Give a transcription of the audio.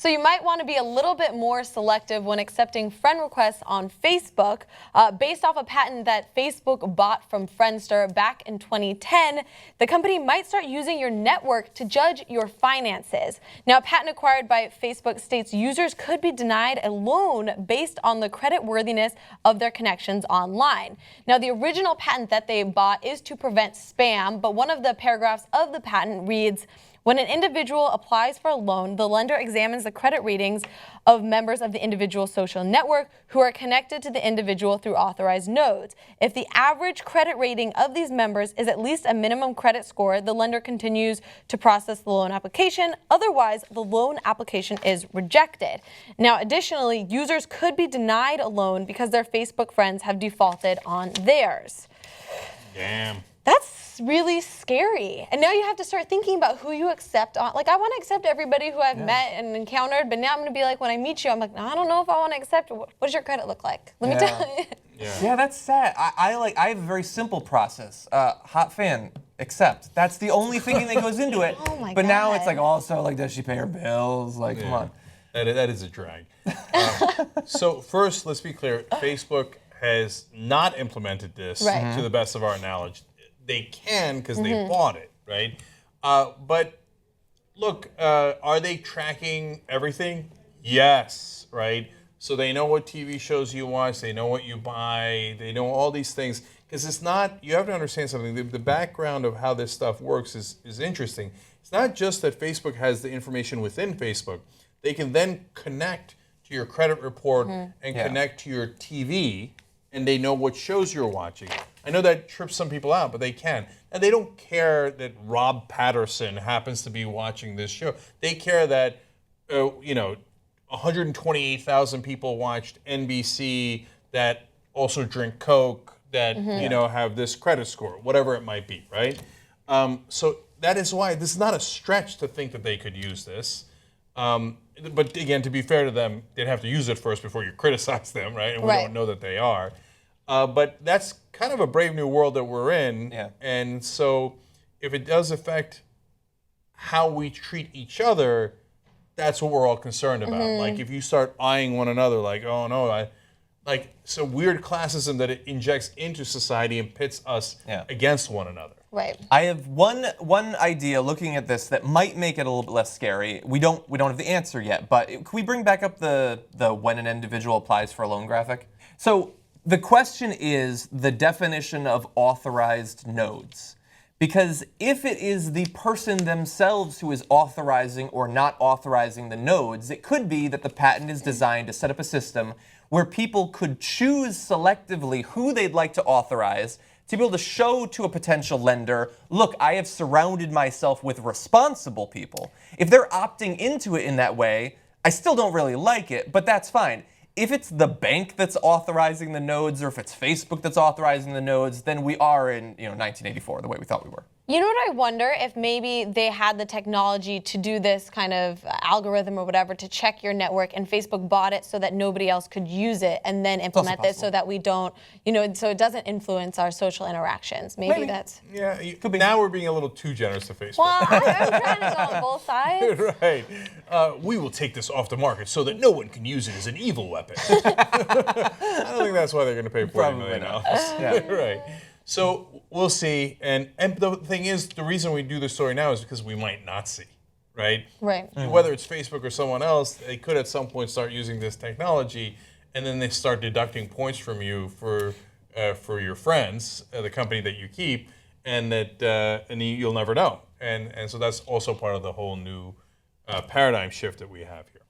So you might want to be a little bit more selective when accepting friend requests on Facebook. Based off a patent that Facebook bought from Friendster back in 2010, the company might start using your network to judge your finances. Now, a patent acquired by Facebook states users could be denied a loan based on the creditworthiness of their connections online. Now, the original patent that they bought is to prevent spam, but one of the paragraphs of the patent reads, when an individual applies for a loan, the lender examines the credit ratings of members of the individual social network who are connected to the individual through authorized nodes. If the average credit rating of these members is at least a minimum credit score, the lender continues to process the loan application. Otherwise, the loan application is rejected. Now, additionally, users could be denied a loan because their Facebook friends have defaulted on theirs. Damn. That's really scary. And now you have to start thinking about who you accept on. Like, I want to accept everybody who I've met and encountered, but now I'm going to be like, when I meet you, I'm like, I don't know if I want to accept. What does your credit look like? Let me tell you. Yeah, that's sad. I have a very simple process. Hot fan, accept. That's the only thing that goes into it. Oh my but God. now it's like, also, like, does she pay her bills? Like, come on. That is a drag. So first, let's be clear. Facebook has not implemented this to the best of our knowledge. They can because they bought it, right? But look, are they tracking everything? Yes, right? So they know what TV shows you watch, they know what you buy, they know all these things. Because it's not, you have to understand something, the background of how this stuff works is interesting. It's not just that Facebook has the information within Facebook. They can then connect to your credit report and connect to your TV, and they know what shows you're watching. I know that trips some people out, but they can. And they don't care that Rob Patterson happens to be watching this show. They care that, 128,000 people watched NBC that also drink Coke, that, have this credit score, whatever it might be, right? So that is why this is not a stretch to think that they could use this. But again, to be fair to them, they'd have to use it first before you criticize them, right? And we don't know that they are. But that's kind of a brave new world that we're in. Yeah. And so if it does affect how we treat each other, that's what we're all concerned about. Like if you start eyeing one another like, oh no, so weird classism that it injects into society and pits us against one another. Right. I have one idea looking at this that might make it a little bit less scary. We don't have the answer yet, but can we bring back up the when an individual applies for a loan graphic? So the question is the definition of authorized nodes. Because if it is the person themselves who is authorizing or not authorizing the nodes, it could be that the patent is designed to set up a system where people could choose selectively who they'd like to authorize to be able to show to a potential lender, look, I have surrounded myself with responsible people. If they're opting into it in that way, I still don't really like it, but that's fine. If it's the bank that's authorizing the nodes, or if it's Facebook that's authorizing the nodes, then we are in 1984, the way we thought we were. You know what I wonder? If maybe they had the technology to do this kind of algorithm or whatever to check your network, and Facebook bought it so that nobody else could use it and then implement this so that we don't, so it doesn't influence our social interactions. Maybe that's... Yeah, now we're being a little too generous to Facebook. Well, I'm trying to go on both sides. Right. We will take this off the market so that no one can use it as an evil weapon. I don't think that's why they're going to pay $40 million. Right. So we'll see. And the thing is, the reason we do this story now is because we might not see, right? Right. Whether it's Facebook or someone else, they could at some point start using this technology, and then they start deducting points from you for your friends, the company that you keep, and you'll never know. And so that's also part of the whole new paradigm shift that we have here.